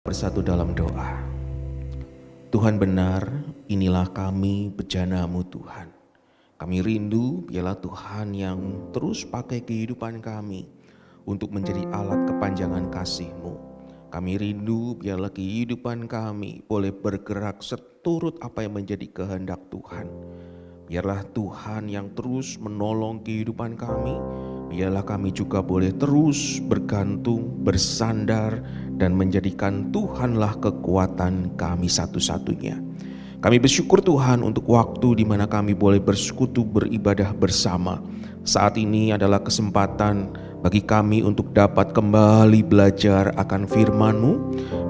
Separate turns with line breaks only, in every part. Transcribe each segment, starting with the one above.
bersatu dalam doa. Tuhan benar, inilah kami bejana-Mu Tuhan. Kami rindu biarlah Tuhan yang terus pakai kehidupan kami untuk menjadi alat kepanjangan kasih-Mu. Kami rindu biarlah kehidupan kami boleh bergerak seturut apa yang menjadi kehendak Tuhan. Biarlah Tuhan yang terus menolong kehidupan kami. Biarlah kami juga boleh terus bergantung, bersandar, dan menjadikan Tuhanlah kekuatan kami satu-satunya. Kami bersyukur Tuhan untuk waktu di mana kami boleh bersekutu beribadah bersama. Saat ini adalah kesempatan bagi kami untuk dapat kembali belajar akan firman-Mu.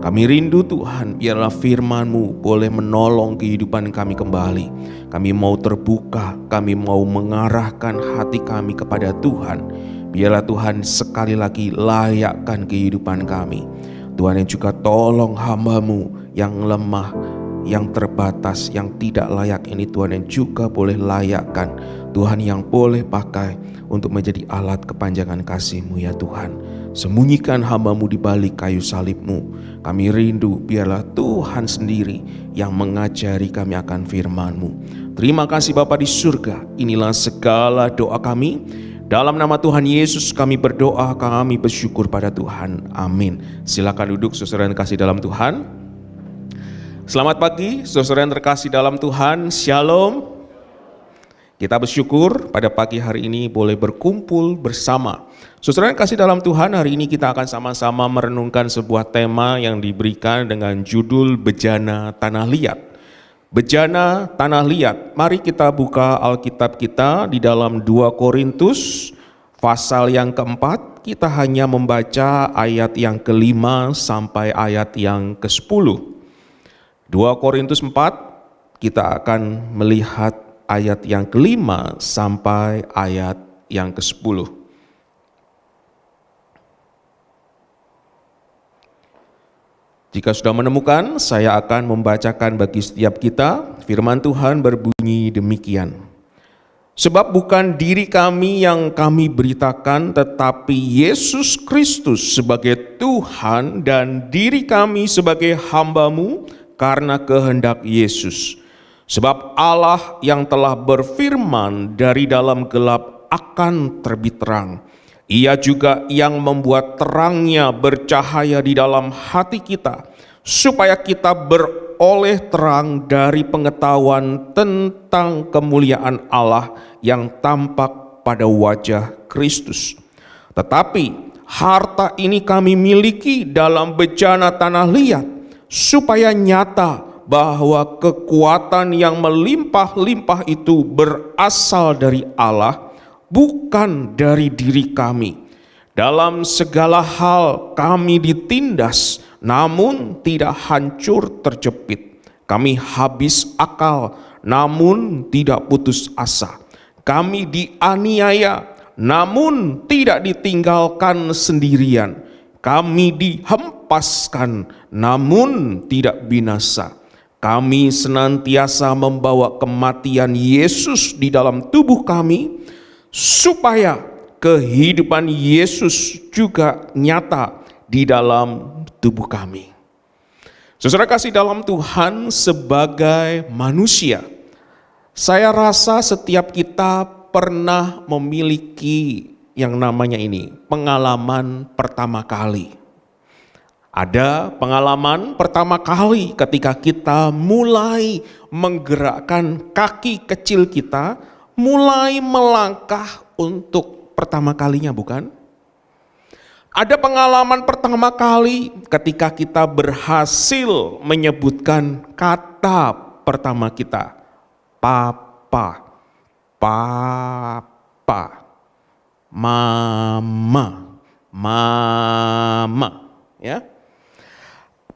Kami rindu Tuhan, biarlah firman-Mu boleh menolong kehidupan kami kembali. Kami mau terbuka, kami mau mengarahkan hati kami kepada Tuhan. Biarlah Tuhan sekali lagi layakkan kehidupan kami. Tuhan yang juga tolong hamba-Mu yang lemah, yang terbatas, yang tidak layak ini Tuhan yang juga boleh layakkan. Tuhan yang boleh pakai untuk menjadi alat kepanjangan kasih-Mu ya Tuhan. Sembunyikan hamba-Mu di balik kayu salib-Mu. Kami rindu biarlah Tuhan sendiri yang mengajari kami akan firman-Mu. Terima kasih Bapa di surga, inilah segala doa kami. Dalam nama Tuhan Yesus kami berdoa, kami bersyukur pada Tuhan. Amin. Silakan duduk saudara yang kasih dalam Tuhan. Selamat pagi saudara yang terkasih dalam Tuhan. Shalom. Kita bersyukur pada pagi hari ini boleh berkumpul bersama. Saudara yang kasih dalam Tuhan, hari ini kita akan sama-sama merenungkan sebuah tema yang diberikan dengan judul Bejana Tanah Liat. Bejana Tanah Liat. Mari kita buka Alkitab kita di dalam 2 Korintus pasal yang keempat. Kita hanya membaca ayat yang kelima sampai ayat yang ke-10. 2 Korintus 4 kita akan melihat ayat yang kelima sampai ayat yang ke-10. Jika sudah menemukan, saya akan membacakan bagi setiap kita. Firman Tuhan berbunyi demikian. Sebab bukan diri kami yang kami beritakan, tetapi Yesus Kristus sebagai Tuhan dan diri kami sebagai hamba-Mu karena kehendak Yesus. Sebab Allah yang telah berfirman dari dalam gelap akan terbit terang. Ia juga yang membuat terangnya bercahaya di dalam hati kita, supaya kita beroleh terang dari pengetahuan tentang kemuliaan Allah yang tampak pada wajah Kristus. Tetapi harta ini kami miliki dalam bejana tanah liat, supaya nyata bahwa kekuatan yang melimpah-limpah itu berasal dari Allah, bukan dari diri kami. Dalam segala hal kami ditindas, namun tidak hancur terjepit. Kami habis akal, namun tidak putus asa. Kami dianiaya, namun tidak ditinggalkan sendirian. Kami dihempaskan, namun tidak binasa. Kami senantiasa membawa kematian Yesus di dalam tubuh kami, supaya kehidupan Yesus juga nyata di dalam tubuh kami. Saudara kasih dalam Tuhan, sebagai manusia, saya rasa setiap kita pernah memiliki yang namanya ini, pengalaman pertama kali. Ada pengalaman pertama kali ketika kita mulai menggerakkan kaki kecil kita, mulai melangkah untuk pertama kalinya, bukan? Ada pengalaman pertama kali ketika kita berhasil menyebutkan kata pertama kita, papa, papa, mama, mama, ya.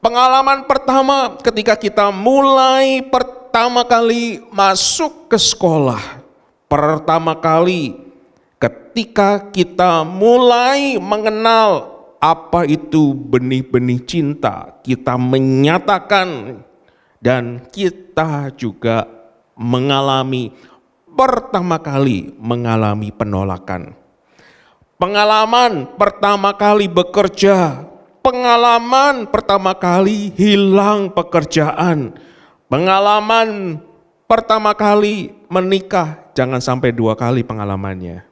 Pengalaman pertama ketika kita mulai pertama kali masuk ke sekolah. Pertama kali ketika kita mulai mengenal apa itu benih-benih cinta. Kita menyatakan dan kita juga mengalami pertama kali penolakan. Pengalaman pertama kali bekerja. pengalaman pertama kali hilang pekerjaan, pengalaman pertama kali menikah, jangan sampai 2 kali pengalamannya.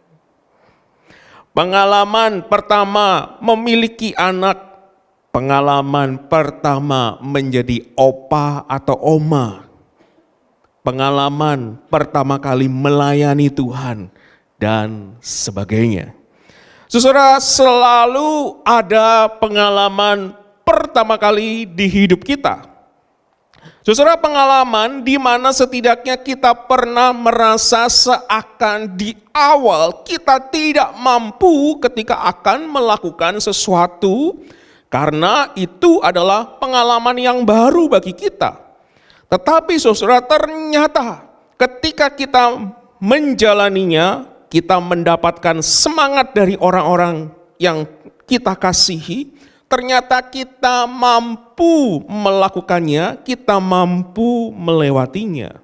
Pengalaman pertama memiliki anak, pengalaman pertama menjadi opa atau oma, pengalaman pertama kali melayani Tuhan, dan sebagainya. Saudara, selalu ada pengalaman pertama kali di hidup kita. Saudara, pengalaman di mana setidaknya kita pernah merasa seakan di awal kita tidak mampu ketika akan melakukan sesuatu, karena itu adalah pengalaman yang baru bagi kita. Tetapi saudara, ternyata ketika kita menjalaninya, kita mendapatkan semangat dari orang-orang yang kita kasihi, ternyata kita mampu melakukannya, kita mampu melewatinya.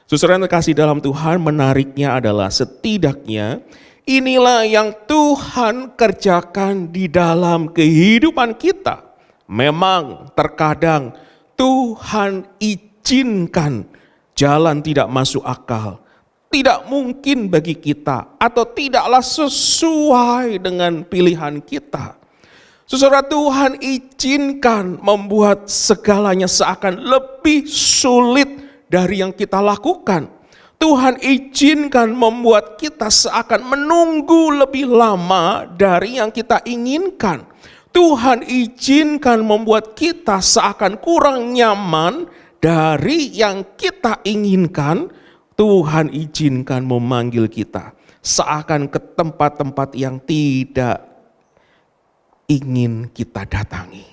Saudara yang terkasih dalam Tuhan, menariknya adalah setidaknya inilah yang Tuhan kerjakan di dalam kehidupan kita. Memang terkadang Tuhan izinkan jalan tidak masuk akal, tidak mungkin bagi kita, atau tidaklah sesuai dengan pilihan kita. Saudara, Tuhan izinkan membuat segalanya seakan lebih sulit dari yang kita lakukan. Tuhan izinkan membuat kita seakan menunggu lebih lama dari yang kita inginkan. Tuhan izinkan membuat kita seakan kurang nyaman dari yang kita inginkan. Tuhan izinkan memanggil kita seakan ke tempat-tempat yang tidak ingin kita datangi.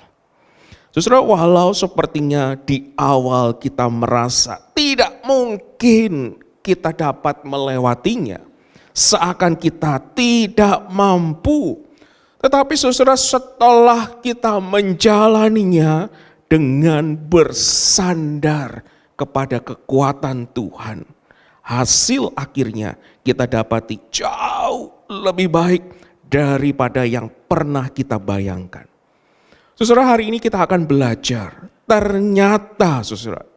Saudara, walau sepertinya di awal kita merasa tidak mungkin kita dapat melewatinya, seakan kita tidak mampu. Tetapi saudara, setelah kita menjalaninya dengan bersandar kepada kekuatan Tuhan, hasil akhirnya kita dapati jauh lebih baik daripada yang pernah kita bayangkan. Saudara, hari ini kita akan belajar.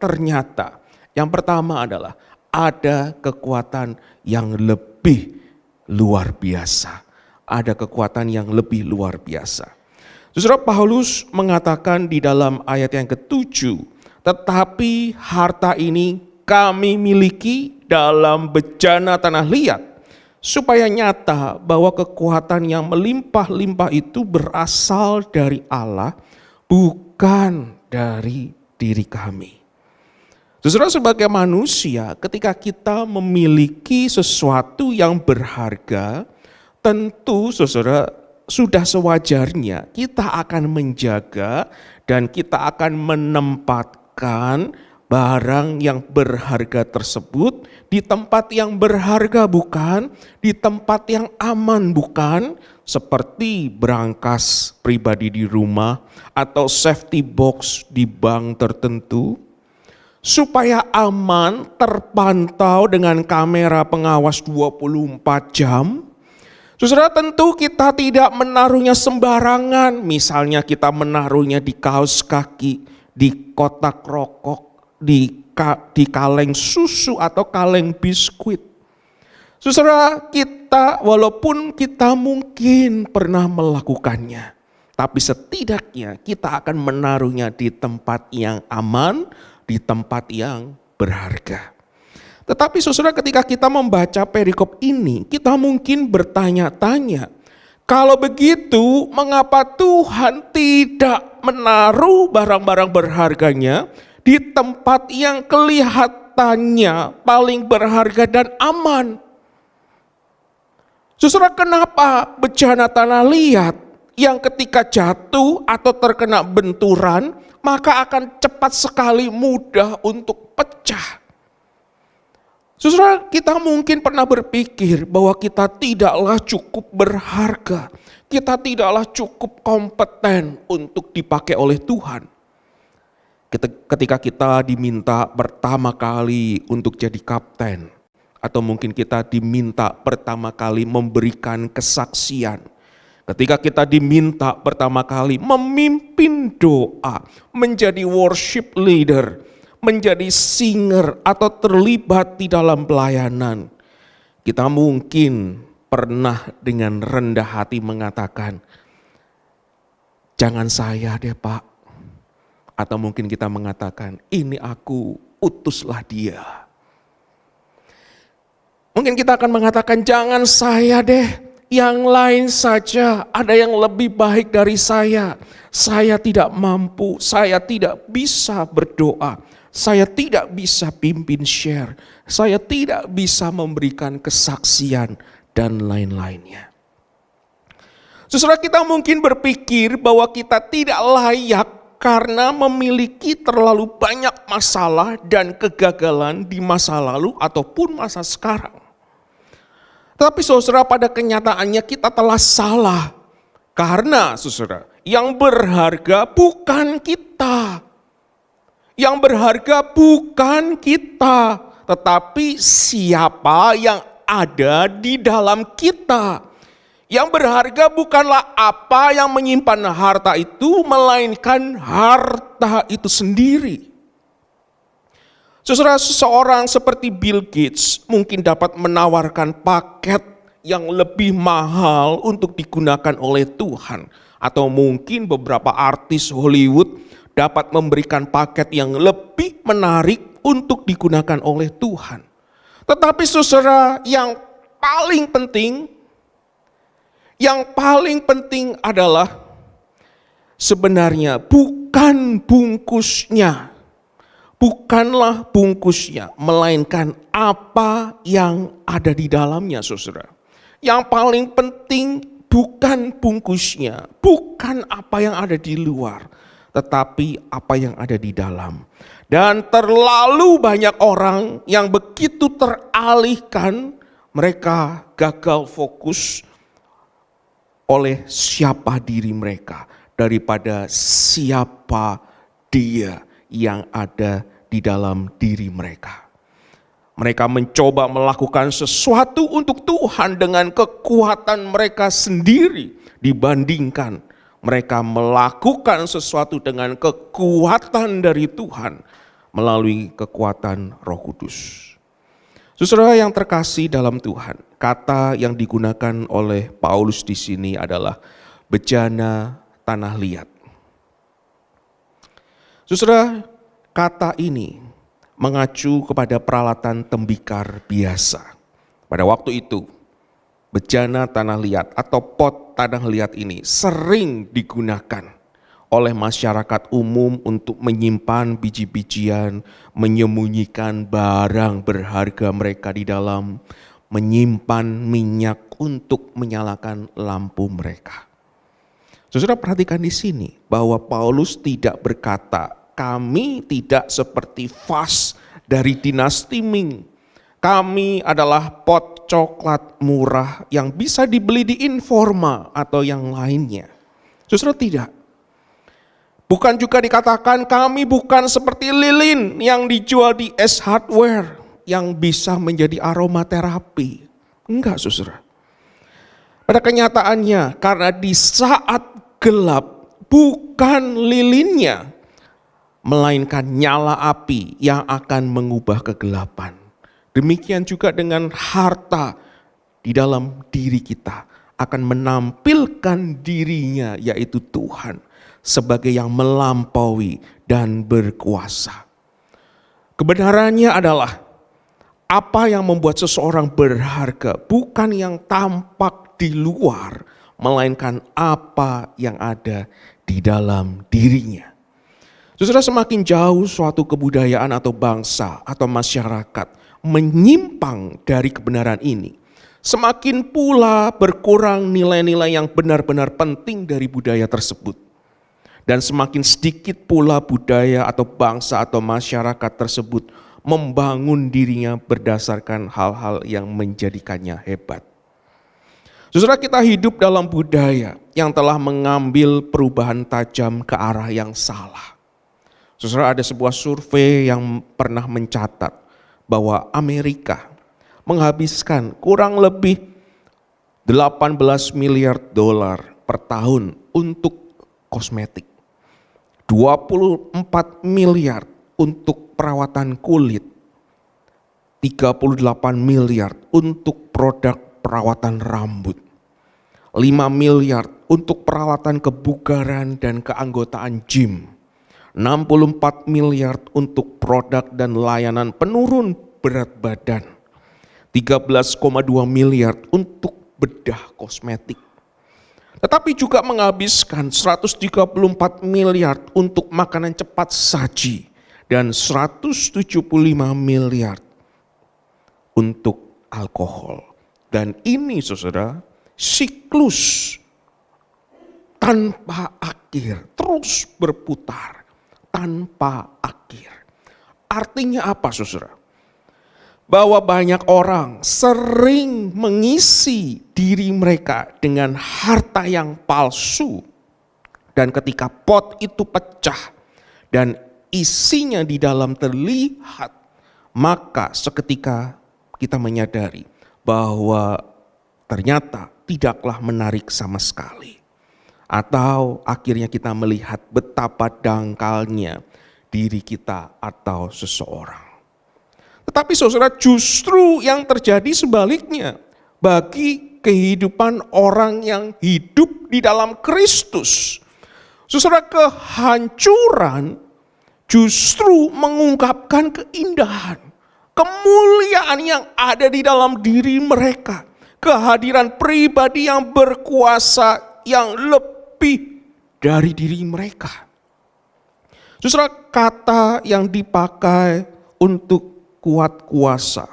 Ternyata yang pertama adalah ada kekuatan yang lebih luar biasa. Ada kekuatan yang lebih luar biasa. Saudara, Paulus mengatakan di dalam ayat yang ke-7, tetapi harta ini kami miliki dalam bejana tanah liat, supaya nyata bahwa kekuatan yang melimpah-limpah itu berasal dari Allah, bukan dari diri kami. Saudara, sebagai manusia, ketika kita memiliki sesuatu yang berharga, tentu saudara sudah sewajarnya kita akan menjaga dan kita akan menempatkan barang yang berharga tersebut di tempat yang berharga, bukan di tempat yang aman, bukan seperti berangkas pribadi di rumah atau safety box di bank tertentu, supaya aman, terpantau dengan kamera pengawas 24 jam. Saudara, tentu kita tidak menaruhnya sembarangan. Misalnya kita menaruhnya di kaos kaki, di kotak rokok, di kaleng susu atau kaleng biskuit. Saudara, kita walaupun kita mungkin pernah melakukannya, tapi setidaknya kita akan menaruhnya di tempat yang aman, di tempat yang berharga. Tetapi saudara, ketika kita membaca perikop ini, kita mungkin bertanya-tanya, kalau begitu mengapa Tuhan tidak menaruh barang-barang berharganya di tempat yang kelihatannya paling berharga dan aman? Saudara, kenapa bejana tanah liat yang ketika jatuh atau terkena benturan maka akan cepat sekali mudah untuk pecah? Saudara, kita mungkin pernah berpikir bahwa kita tidaklah cukup berharga, kita tidaklah cukup kompeten untuk dipakai oleh Tuhan. Ketika kita diminta pertama kali untuk jadi kapten, atau mungkin kita diminta pertama kali memberikan kesaksian, Ketika kita diminta pertama kali memimpin doa, menjadi worship leader, menjadi singer atau terlibat di dalam pelayanan, kita mungkin pernah dengan rendah hati mengatakan, jangan saya deh Pak. Atau mungkin kita mengatakan, ini aku, utuslah dia. Mungkin kita akan mengatakan, jangan saya deh. Yang lain saja, ada yang lebih baik dari saya. Saya tidak mampu, saya tidak bisa berdoa. Saya tidak bisa pimpin share. Saya tidak bisa memberikan kesaksian dan lain-lainnya. Saudara, kita mungkin berpikir bahwa kita tidak layak karena memiliki terlalu banyak masalah dan kegagalan di masa lalu ataupun masa sekarang. Tapi saudara, pada kenyataannya kita telah salah. Karena saudara, yang berharga bukan kita. Yang berharga bukan kita, tetapi siapa yang ada di dalam kita. Yang berharga bukanlah apa yang menyimpan harta itu, melainkan harta itu sendiri. Saudara, seseorang seperti Bill Gates mungkin dapat menawarkan paket yang lebih mahal untuk digunakan oleh Tuhan. Atau mungkin beberapa artis Hollywood dapat memberikan paket yang lebih menarik untuk digunakan oleh Tuhan. Tetapi saudara, yang paling penting adalah sebenarnya bukan bungkusnya. Bukanlah bungkusnya, melainkan apa yang ada di dalamnya, saudara. Yang paling penting bukan bungkusnya, bukan apa yang ada di luar, tetapi apa yang ada di dalam. Dan terlalu banyak orang yang begitu teralihkan, mereka gagal fokus oleh siapa diri mereka daripada siapa dia yang ada di dalam diri mereka. Mereka mencoba melakukan sesuatu untuk Tuhan dengan kekuatan mereka sendiri dibandingkan mereka melakukan sesuatu dengan kekuatan dari Tuhan melalui kekuatan Roh Kudus. Saudara yang terkasih dalam Tuhan, kata yang digunakan oleh Paulus di sini adalah bejana tanah liat. Saudara, kata ini mengacu kepada peralatan tembikar biasa. Pada waktu itu, bejana tanah liat atau pot tanah liat ini sering digunakan oleh masyarakat umum untuk menyimpan biji-bijian, menyembunyikan barang berharga mereka di dalam, menyimpan minyak untuk menyalakan lampu mereka. Saudara, perhatikan di sini bahwa Paulus tidak berkata, kami tidak seperti vas dari dinasti Ming. Kami adalah pot coklat murah yang bisa dibeli di Informa atau yang lainnya. Saudara, tidak. Bukan juga dikatakan kami bukan seperti lilin yang dijual di S Hardware yang bisa menjadi aromaterapi. Enggak, saudara. Pada kenyataannya, karena di saat gelap bukan lilinnya, melainkan nyala api yang akan mengubah kegelapan. Demikian juga dengan harta di dalam diri kita akan menampilkan dirinya, yaitu Tuhan, sebagai yang melampaui dan berkuasa. Kebenarannya adalah apa yang membuat seseorang berharga bukan yang tampak di luar, melainkan apa yang ada di dalam dirinya. Saudara, semakin jauh suatu kebudayaan atau bangsa atau masyarakat menyimpang dari kebenaran ini, semakin pula berkurang nilai-nilai yang benar-benar penting dari budaya tersebut. Dan semakin sedikit pula budaya atau bangsa atau masyarakat tersebut membangun dirinya berdasarkan hal-hal yang menjadikannya hebat. Saudara, kita hidup dalam budaya yang telah mengambil perubahan tajam ke arah yang salah. Saudara, ada sebuah survei yang pernah mencatat bahwa Amerika menghabiskan kurang lebih 18 miliar dolar per tahun untuk kosmetik. 24 miliar untuk perawatan kulit. 38 miliar untuk produk perawatan rambut. 5 miliar untuk peralatan kebugaran dan keanggotaan gym. 64 miliar untuk produk dan layanan penurun berat badan. 13,2 miliar untuk bedah kosmetik. Tetapi juga menghabiskan 134 miliar untuk makanan cepat saji dan 175 miliar untuk alkohol. Dan ini saudara, siklus tanpa akhir, terus berputar tanpa akhir. Artinya apa saudara? Bahwa banyak orang sering mengisi diri mereka dengan harta yang palsu. Dan ketika pot itu pecah dan isinya di dalam terlihat, maka seketika kita menyadari bahwa ternyata tidaklah menarik sama sekali. Atau akhirnya kita melihat betapa dangkalnya diri kita atau seseorang. Tetapi saudara, justru yang terjadi sebaliknya bagi kehidupan orang yang hidup di dalam Kristus. Saudara, kehancuran justru mengungkapkan keindahan, kemuliaan yang ada di dalam diri mereka. Kehadiran pribadi yang berkuasa yang lebih dari diri mereka. Saudara, kata yang dipakai untuk kuat kuasa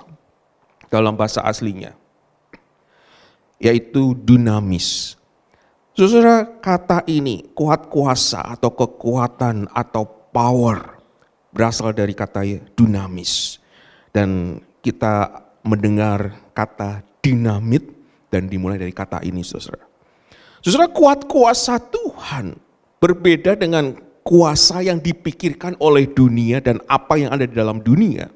dalam bahasa aslinya yaitu dunamis. Saudara, kata ini kuat kuasa atau kekuatan atau power berasal dari kata dunamis. Dan kita mendengar kata dinamit dan dimulai dari kata ini saudara. Saudara, kuat kuasa Tuhan berbeda dengan kuasa yang dipikirkan oleh dunia dan apa yang ada di dalam dunia.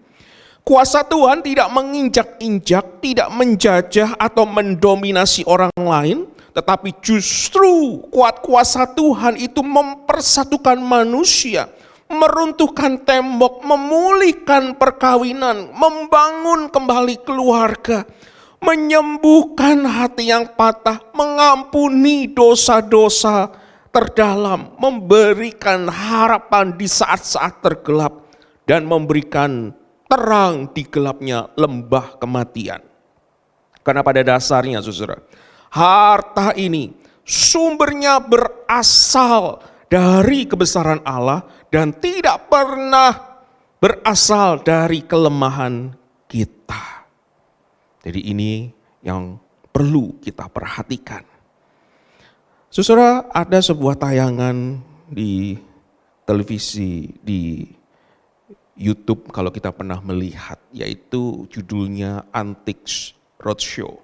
Kuasa Tuhan tidak menginjak-injak, tidak menjajah atau mendominasi orang lain, tetapi justru kuat kuasa Tuhan itu mempersatukan manusia, meruntuhkan tembok, memulihkan perkawinan, membangun kembali keluarga, menyembuhkan hati yang patah, mengampuni dosa-dosa terdalam, memberikan harapan di saat-saat tergelap, dan memberikan terang di gelapnya lembah kematian. Karena pada dasarnya saudara, harta ini sumbernya berasal dari kebesaran Allah dan tidak pernah berasal dari kelemahan kita. Jadi ini yang perlu kita perhatikan. Saudara, ada sebuah tayangan di televisi, di YouTube kalau kita pernah melihat, yaitu judulnya Antiques Roadshow.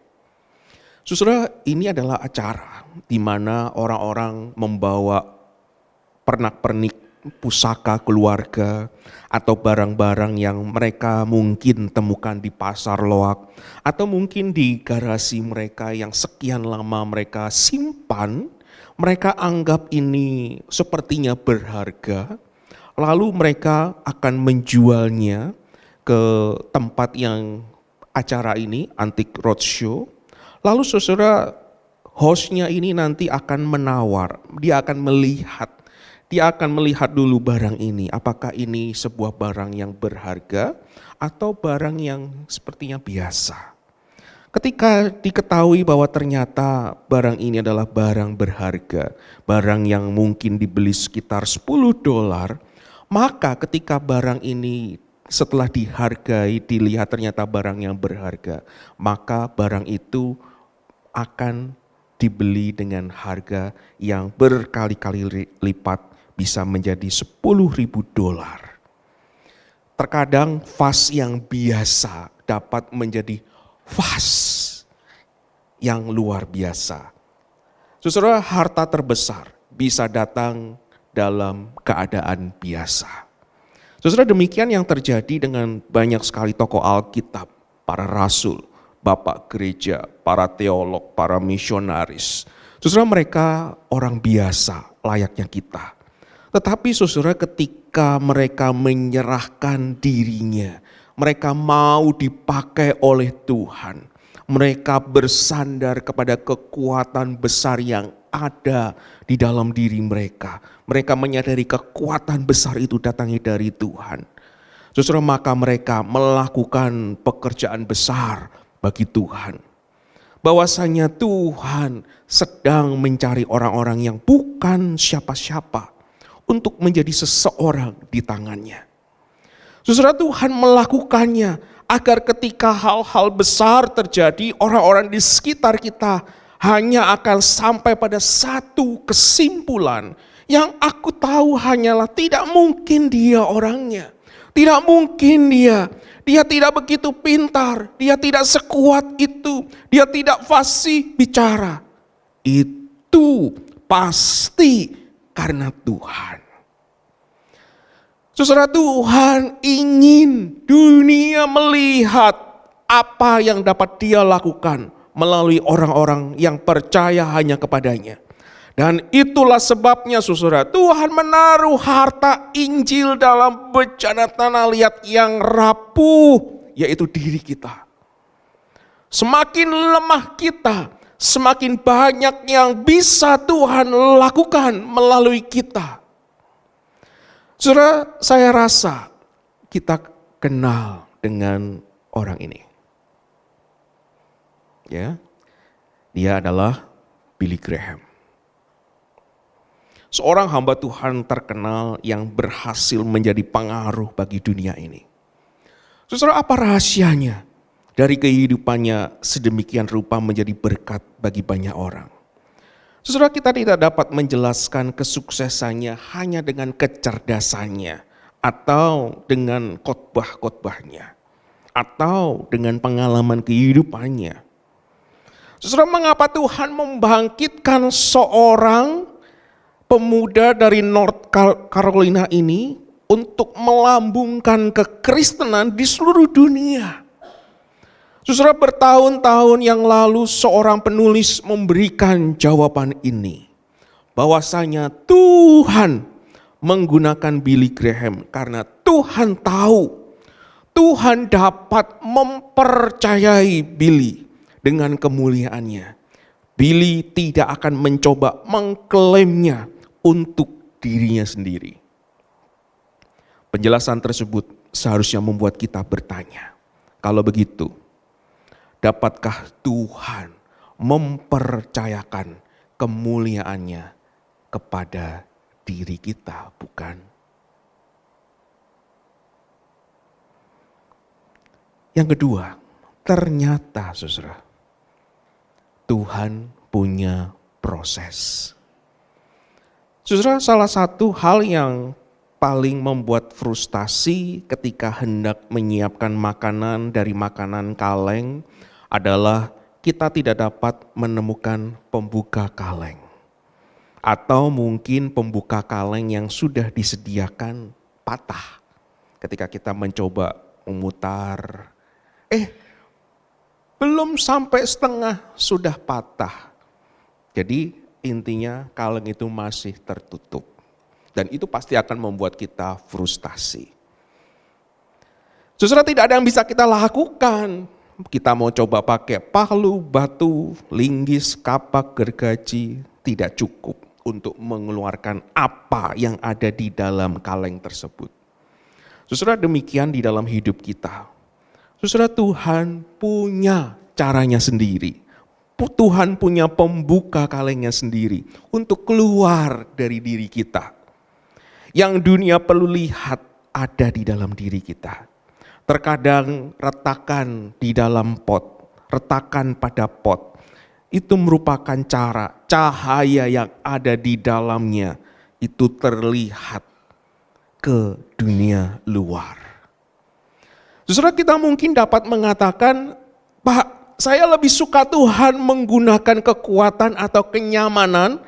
Saudara, ini adalah acara di mana orang-orang membawa pernak-pernik pusaka keluarga atau barang-barang yang mereka mungkin temukan di pasar loak atau mungkin di garasi mereka yang sekian lama mereka simpan, mereka anggap ini sepertinya berharga. Lalu mereka akan menjualnya ke tempat yang acara ini, Antique Roadshow. Lalu saudara, hostnya ini nanti akan menawar, dia akan melihat dulu barang ini. Apakah ini sebuah barang yang berharga atau barang yang sepertinya biasa. Ketika diketahui bahwa ternyata barang ini adalah barang berharga, barang yang mungkin dibeli sekitar $10, maka ketika barang ini setelah dihargai, dilihat ternyata barang yang berharga, maka barang itu akan dibeli dengan harga yang berkali-kali lipat, bisa menjadi $10.000. Terkadang vas yang biasa dapat menjadi vas yang luar biasa. Saudara, harta terbesar bisa datang dalam keadaan biasa. Saudara, demikian yang terjadi dengan banyak sekali tokoh Alkitab, para rasul, bapak gereja, para teolog, para misionaris. Saudara, mereka orang biasa layaknya kita. Tetapi saudara, ketika mereka menyerahkan dirinya, mereka mau dipakai oleh Tuhan. Mereka bersandar kepada kekuatan besar yang ada di dalam diri mereka. Mereka menyadari kekuatan besar itu datangnya dari Tuhan. Saudara, maka mereka melakukan pekerjaan besar bagi Tuhan. Bahwasanya Tuhan sedang mencari orang-orang yang bukan siapa-siapa untuk menjadi seseorang di tangannya. Saudara, Tuhan melakukannya agar ketika hal-hal besar terjadi, orang-orang di sekitar kita hanya akan sampai pada satu kesimpulan yang aku tahu hanyalah tidak mungkin dia orangnya. Tidak mungkin dia tidak begitu pintar, dia tidak sekuat itu, dia tidak fasih bicara. Itu pasti karena Tuhan. Saudara, Tuhan ingin dunia melihat apa yang dapat dia lakukan melalui orang-orang yang percaya hanya kepadanya. Dan itulah sebabnya saudara, Tuhan menaruh harta Injil dalam bejana tanah liat yang rapuh, yaitu diri kita. Semakin lemah kita, semakin banyak yang bisa Tuhan lakukan melalui kita. Saudara, saya rasa kita kenal dengan orang ini. Ya, dia adalah Billy Graham. Seorang hamba Tuhan terkenal yang berhasil menjadi pengaruh bagi dunia ini. Saudara, apa rahasianya dari kehidupannya sedemikian rupa menjadi berkat bagi banyak orang? Saudara, kita tidak dapat menjelaskan kesuksesannya hanya dengan kecerdasannya, atau dengan khotbah-khotbahnya, atau dengan pengalaman kehidupannya. Saudara, mengapa Tuhan membangkitkan seorang pemuda dari North Carolina ini untuk melambungkan kekristenan di seluruh dunia? Saudara, bertahun-tahun yang lalu seorang penulis memberikan jawaban ini. Bahwasanya Tuhan menggunakan Billy Graham karena Tuhan tahu Tuhan dapat mempercayai Billy dengan kemuliaannya. Billy tidak akan mencoba mengklaimnya untuk dirinya sendiri. Penjelasan tersebut seharusnya membuat kita bertanya, kalau begitu, dapatkah Tuhan mempercayakan kemuliaannya kepada diri kita, bukan? Yang kedua, ternyata saudara, Tuhan punya proses. Saudara, salah satu hal yang paling membuat frustasi ketika hendak menyiapkan makanan dari makanan kaleng adalah kita tidak dapat menemukan pembuka kaleng. Atau mungkin pembuka kaleng yang sudah disediakan patah. Ketika kita mencoba memutar, belum sampai setengah sudah patah. Jadi intinya kaleng itu masih tertutup. Dan itu pasti akan membuat kita frustasi. Saudara, tidak ada yang bisa kita lakukan. Kita mau coba pakai palu, batu, linggis, kapak, gergaji, tidak cukup untuk mengeluarkan apa yang ada di dalam kaleng tersebut. Saudara, demikian di dalam hidup kita. Saudara, Tuhan punya caranya sendiri. Tuhan punya pembuka kalengnya sendiri untuk keluar dari diri kita. Yang dunia perlu lihat ada di dalam diri kita. Terkadang retakan di dalam pot, retakan pada pot, itu merupakan cahaya yang ada di dalamnya, itu terlihat ke dunia luar. Saudara, kita mungkin dapat mengatakan, Pak, saya lebih suka Tuhan menggunakan kekuatan atau kenyamanan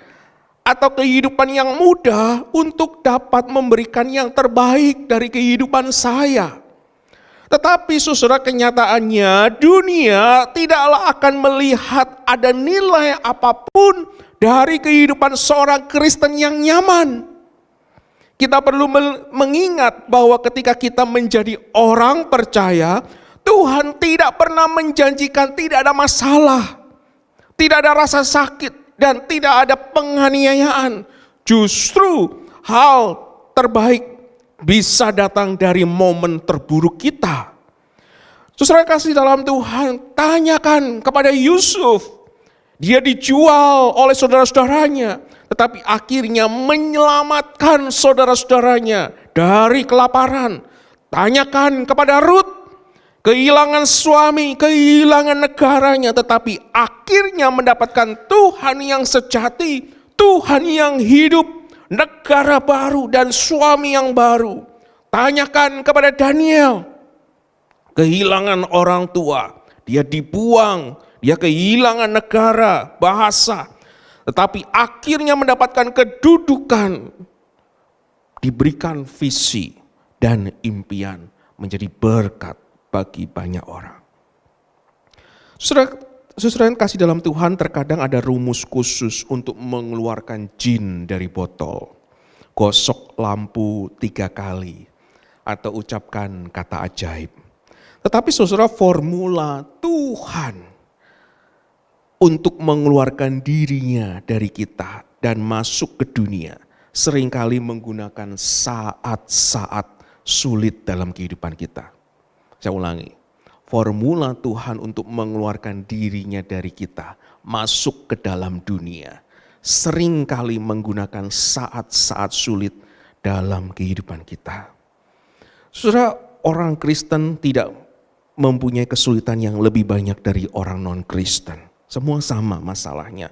atau kehidupan yang mudah untuk dapat memberikan yang terbaik dari kehidupan saya. Tetapi saudara, kenyataannya dunia tidaklah akan melihat ada nilai apapun dari kehidupan seorang Kristen yang nyaman. Kita perlu mengingat bahwa ketika kita menjadi orang percaya, Tuhan tidak pernah menjanjikan tidak ada masalah, tidak ada rasa sakit, dan tidak ada penganiayaan. Justru hal terbaik bisa datang dari momen terburuk kita. Saudara kasih dalam Tuhan, tanyakan kepada Yusuf. Dia dijual oleh saudara-saudaranya, tetapi akhirnya menyelamatkan saudara-saudaranya dari kelaparan. Tanyakan kepada Rut, kehilangan suami, kehilangan negaranya, tetapi akhirnya mendapatkan Tuhan yang sejati, Tuhan yang hidup, negara baru dan suami yang baru. Tanyakan kepada Daniel, kehilangan orang tua, dia dibuang, dia kehilangan negara, bahasa, tetapi akhirnya mendapatkan kedudukan, diberikan visi dan impian, menjadi berkat bagi banyak orang. Saudara yang kasih dalam Tuhan, terkadang ada rumus khusus untuk mengeluarkan jin dari botol. Gosok lampu 3 kali atau ucapkan kata ajaib. Tetapi saudara, formula Tuhan untuk mengeluarkan dirinya dari kita dan masuk ke dunia seringkali menggunakan saat-saat sulit dalam kehidupan kita. Saya ulangi, formula Tuhan untuk mengeluarkan dirinya dari kita masuk ke dalam dunia seringkali menggunakan saat-saat sulit dalam kehidupan kita. Saudara, orang Kristen tidak mempunyai kesulitan yang lebih banyak dari orang non-Kristen. Semua sama masalahnya.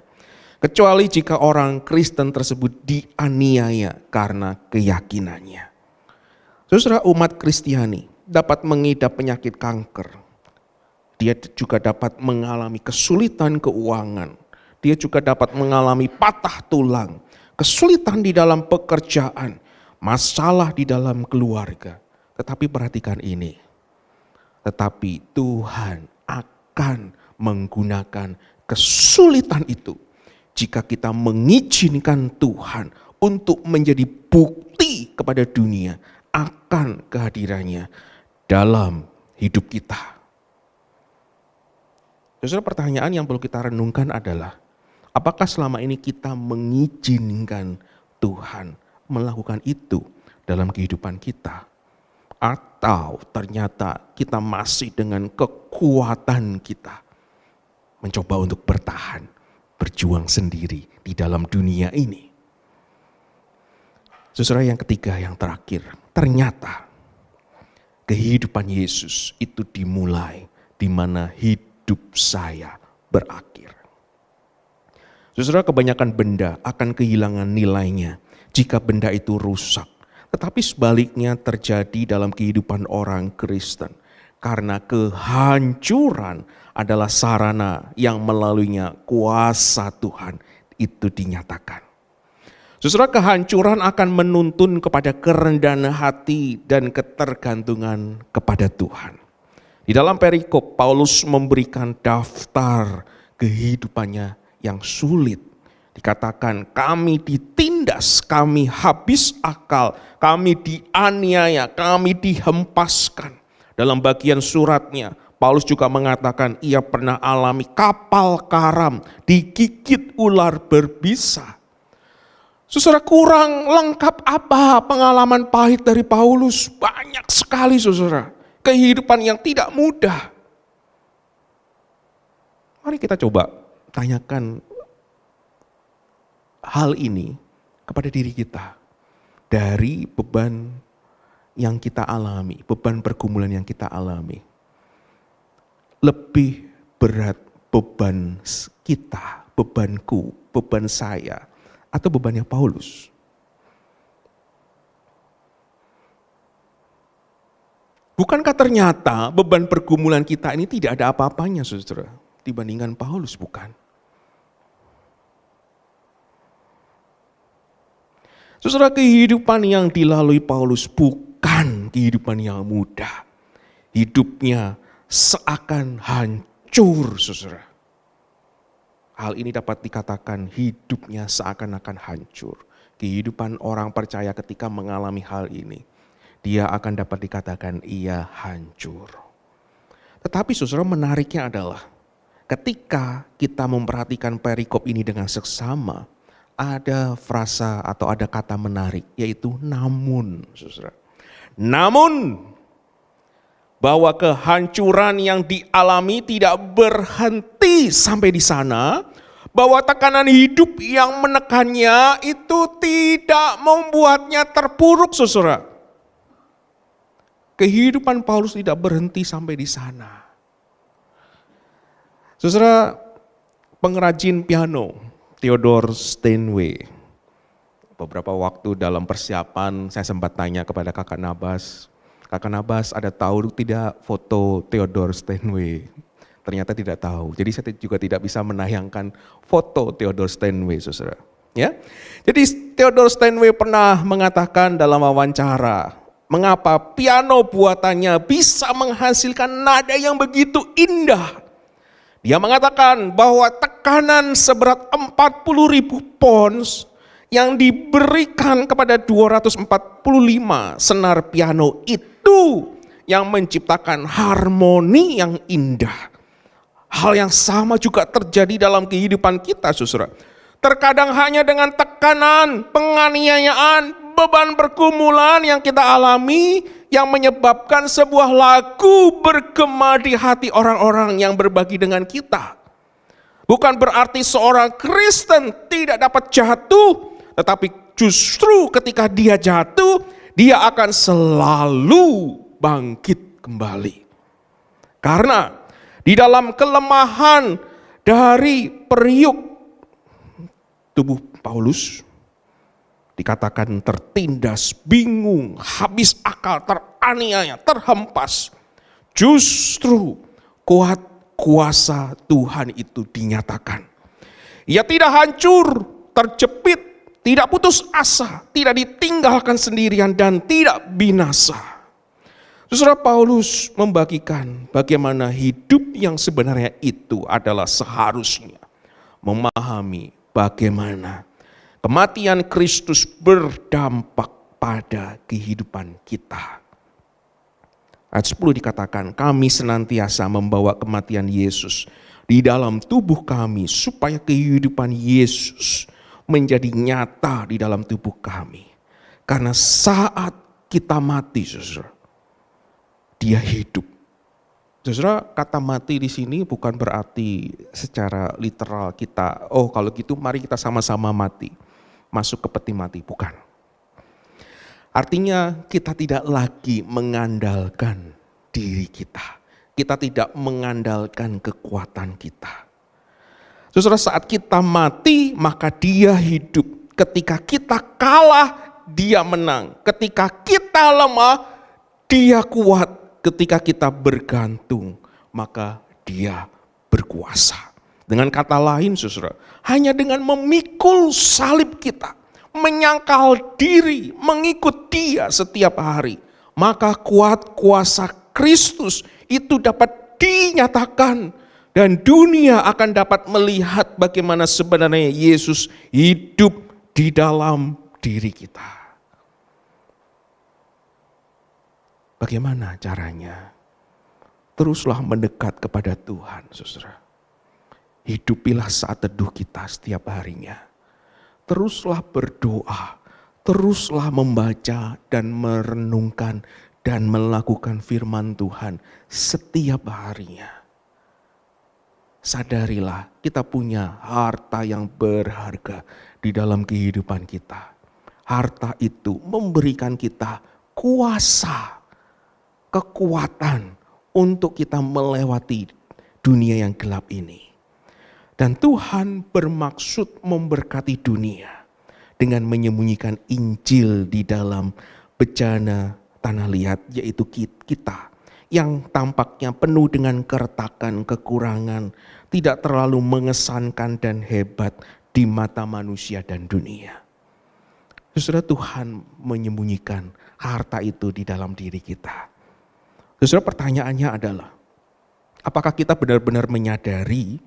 Kecuali jika orang Kristen tersebut dianiaya karena keyakinannya. Saudara, umat Kristiani dapat mengidap penyakit kanker. Dia juga dapat mengalami kesulitan keuangan. Dia juga dapat mengalami patah tulang, kesulitan di dalam pekerjaan, masalah di dalam keluarga. Tetapi perhatikan ini. Tetapi Tuhan akan menggunakan kesulitan itu jika kita mengizinkan Tuhan untuk menjadi bukti kepada dunia akan kehadirannya dalam hidup kita. Saudara, pertanyaan yang perlu kita renungkan adalah, apakah selama ini kita mengizinkan Tuhan melakukan itu dalam kehidupan kita? Atau ternyata kita masih dengan kekuatan kita mencoba untuk bertahan, berjuang sendiri di dalam dunia ini. Saudara, yang ketiga, yang terakhir, ternyata kehidupan Yesus itu dimulai di mana hidup saya berakhir. Saudara, kebanyakan benda akan kehilangan nilainya jika benda itu rusak. Tetapi sebaliknya terjadi dalam kehidupan orang Kristen. Karena kehancuran adalah sarana yang melaluinya kuasa Tuhan itu dinyatakan. Saudara, kehancuran akan menuntun kepada kerendahan hati dan ketergantungan kepada Tuhan. Di dalam perikop, Paulus memberikan daftar kehidupannya yang sulit. Dikatakan kami ditindas, kami habis akal, kami dianiaya, kami dihempaskan. Dalam bagian suratnya, Paulus juga mengatakan ia pernah alami kapal karam, digigit ular berbisa. Saudara, kurang lengkap apa pengalaman pahit dari Paulus? Banyak sekali saudara, kehidupan yang tidak mudah. Mari kita coba tanyakan hal ini kepada diri kita. Dari beban yang kita alami, beban pergumulan yang kita alami. Lebih berat beban kita, bebanku, beban saya, atau bebannya Paulus? Bukankah ternyata beban pergumulan kita ini tidak ada apa-apanya, saudara, dibandingkan Paulus, bukan? Saudara, kehidupan yang dilalui Paulus bukan kehidupan yang mudah. Hidupnya seakan hancur, saudara. Hal ini dapat dikatakan hidupnya seakan-akan hancur. Kehidupan orang percaya ketika mengalami hal ini, dia akan dapat dikatakan ia hancur. Tetapi saudara, menariknya adalah ketika kita memperhatikan perikop ini dengan seksama, ada frasa atau ada kata menarik, yaitu namun, saudara. Namun, bahwa kehancuran yang dialami tidak berhenti sampai di sana, bahwa tekanan hidup yang menekannya itu tidak membuatnya terpuruk, saudara. Kehidupan Paulus tidak berhenti sampai di sana. Saudara, pengrajin piano Theodor Steinway, beberapa waktu dalam persiapan saya sempat tanya kepada Kakak Nabas, Kakak Nabas ada tahu tidak foto Theodor Steinway? Ternyata tidak tahu. Jadi saya juga tidak bisa menayangkan foto Theodor Steinway, saudara. Ya, jadi Theodor Steinway pernah mengatakan dalam wawancara, mengapa piano buatannya bisa menghasilkan nada yang begitu indah. Dia mengatakan bahwa tekanan seberat 40.000 pounds yang diberikan kepada 245 senar piano itu yang menciptakan harmoni yang indah. Hal yang sama juga terjadi dalam kehidupan kita, saudara. Terkadang hanya dengan tekanan, penganiayaan, beban pergumulan yang kita alami yang menyebabkan sebuah lagu bergema di hati orang-orang yang berbagi dengan kita. Bukan berarti seorang Kristen tidak dapat jatuh, tetapi justru ketika dia jatuh, dia akan selalu bangkit kembali. Karena di dalam kelemahan dari periuk tubuh Paulus, dikatakan tertindas, bingung, habis akal, teraniaya, terhempas. Justru kuat kuasa Tuhan itu dinyatakan. Ia tidak hancur, terjepit, tidak putus asa, tidak ditinggalkan sendirian dan tidak binasa. Saudara, Paulus membagikan bagaimana hidup yang sebenarnya itu adalah seharusnya memahami bagaimana kematian Kristus berdampak pada kehidupan kita. Ayat 10 dikatakan, kami senantiasa membawa kematian Yesus di dalam tubuh kami supaya kehidupan Yesus menjadi nyata di dalam tubuh kami. Karena saat kita mati, saudara, dia hidup. Saudara, kata mati di sini bukan berarti secara literal kita, oh kalau gitu mari kita sama-sama mati, masuk ke peti mati, bukan. Artinya kita tidak lagi mengandalkan diri kita. Kita tidak mengandalkan kekuatan kita. Saudara, saat kita mati maka dia hidup. Ketika kita kalah dia menang. Ketika kita lemah dia kuat. Ketika kita bergantung maka dia berkuasa. Dengan kata lain, saudara, hanya dengan memikul salib kita, menyangkal diri, mengikut dia setiap hari, maka kuat kuasa Kristus itu dapat dinyatakan dan dunia akan dapat melihat bagaimana sebenarnya Yesus hidup di dalam diri kita. Bagaimana caranya? Teruslah mendekat kepada Tuhan, saudara. Hidupilah saat teduh kita setiap harinya. Teruslah berdoa, teruslah membaca dan merenungkan dan melakukan firman Tuhan setiap harinya. Sadarilah kita punya harta yang berharga di dalam kehidupan kita. Harta itu memberikan kita kuasa, kekuatan untuk kita melewati dunia yang gelap ini. Dan Tuhan bermaksud memberkati dunia dengan menyembunyikan Injil di dalam bejana tanah liat, yaitu kita yang tampaknya penuh dengan keretakan, kekurangan, tidak terlalu mengesankan dan hebat di mata manusia dan dunia. Saudara, Tuhan menyembunyikan harta itu di dalam diri kita. Saudara, pertanyaannya adalah, apakah kita benar-benar menyadari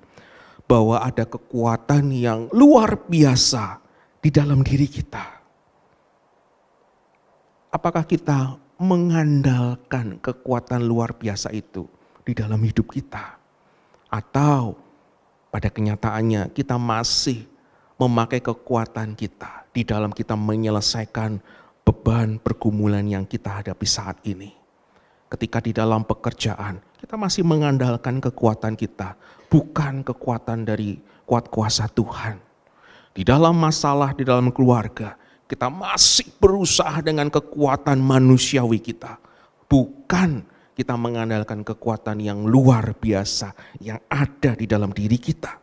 bahwa ada kekuatan yang luar biasa di dalam diri kita. Apakah kita mengandalkan kekuatan luar biasa itu di dalam hidup kita? Atau pada kenyataannya kita masih memakai kekuatan kita di dalam kita menyelesaikan beban pergumulan yang kita hadapi saat ini. Ketika di dalam pekerjaan, kita masih mengandalkan kekuatan kita, bukan kekuatan dari kuat kuasa Tuhan. Di dalam masalah, di dalam keluarga, kita masih berusaha dengan kekuatan manusiawi kita. Bukan kita mengandalkan kekuatan yang luar biasa yang ada di dalam diri kita.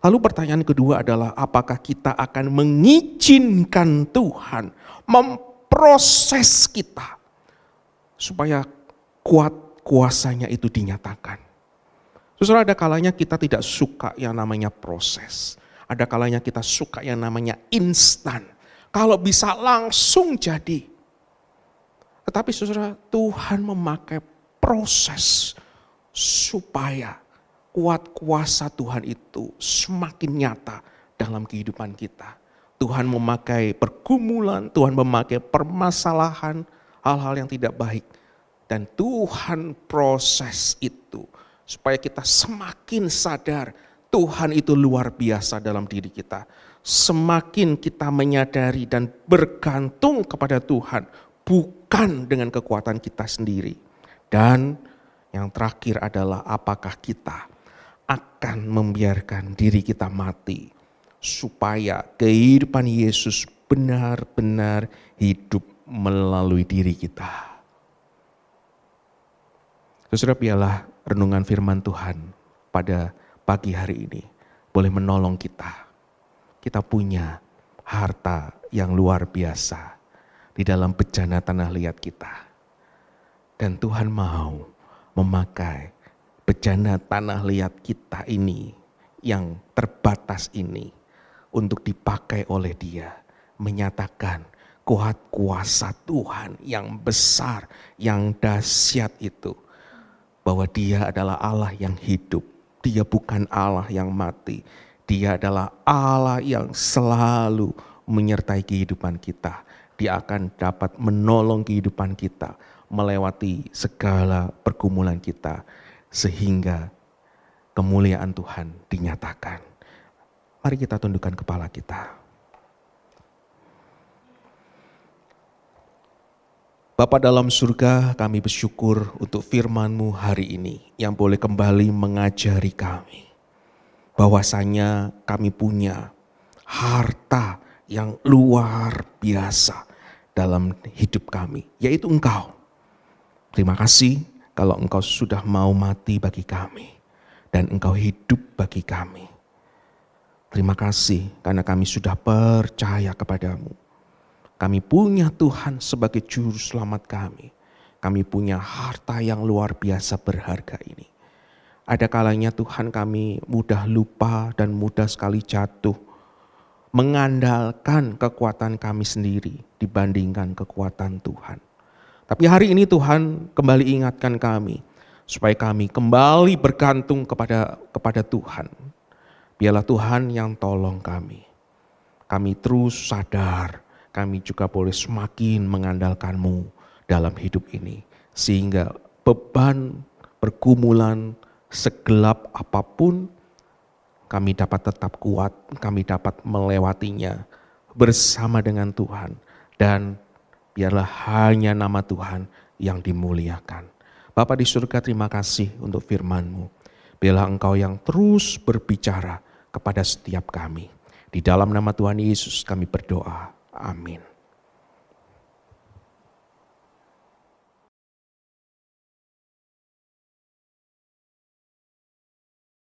Lalu pertanyaan kedua adalah, apakah kita akan mengizinkan Tuhan memproses kita supaya kuat kuasanya itu dinyatakan. Saudara, ada kalanya kita tidak suka yang namanya proses. Ada kalanya kita suka yang namanya instan. Kalau bisa langsung jadi. Tetapi saudara, Tuhan memakai proses supaya kuat kuasa Tuhan itu semakin nyata dalam kehidupan kita. Tuhan memakai pergumulan, Tuhan memakai permasalahan, hal-hal yang tidak baik. Dan Tuhan proses itu supaya kita semakin sadar Tuhan itu luar biasa dalam diri kita. Semakin kita menyadari dan bergantung kepada Tuhan, bukan dengan kekuatan kita sendiri. Dan yang terakhir adalah, apakah kita akan membiarkan diri kita mati supaya kehidupan Yesus benar-benar hidup melalui diri kita. Saudara, biarlah renungan firman Tuhan pada pagi hari ini boleh menolong kita. Kita punya harta yang luar biasa di dalam bejana tanah liat kita. Dan Tuhan mau memakai bejana tanah liat kita ini yang terbatas ini untuk dipakai oleh Dia, menyatakan kuat kuasa Tuhan yang besar, yang dahsyat itu, bahwa Dia adalah Allah yang hidup. Dia bukan Allah yang mati. Dia adalah Allah yang selalu menyertai kehidupan kita. Dia akan dapat menolong kehidupan kita melewati segala pergumulan kita, sehingga kemuliaan Tuhan dinyatakan. Mari kita tundukkan kepala kita. Bapa dalam surga, kami bersyukur untuk firman-Mu hari ini yang boleh kembali mengajari kami. Bahwasanya kami punya harta yang luar biasa dalam hidup kami, yaitu Engkau. Terima kasih kalau Engkau sudah mau mati bagi kami dan Engkau hidup bagi kami. Terima kasih karena kami sudah percaya kepadamu. Kami punya Tuhan sebagai juru selamat kami. Kami punya harta yang luar biasa berharga ini. Ada kalanya Tuhan kami mudah lupa dan mudah sekali jatuh. Mengandalkan kekuatan kami sendiri dibandingkan kekuatan Tuhan. Tapi hari ini Tuhan kembali ingatkan kami supaya kami kembali bergantung kepada Tuhan. Biarlah Tuhan yang tolong kami. Kami terus sadar, kami juga boleh semakin mengandalkan-Mu dalam hidup ini. Sehingga beban, pergumulan, segelap apapun, kami dapat tetap kuat, kami dapat melewatinya bersama dengan Tuhan. Dan biarlah hanya nama Tuhan yang dimuliakan. Bapa di surga, terima kasih untuk firman-Mu. Biarlah Engkau yang terus berbicara kepada setiap kami. Di dalam nama Tuhan Yesus kami berdoa. Amin.